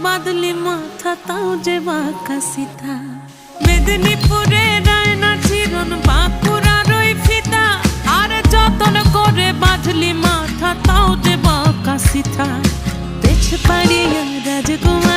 বাদলি মাথা তাও যে বাঁকা সিথা মেদিনীপুরে রায়না চিরন বাঁকুড়ার ওই ফিতা আর যতন করে বাঁধলি মাথা তাও যে বাঁকা সিথা পেছ পাড়িয়া রাজকুমার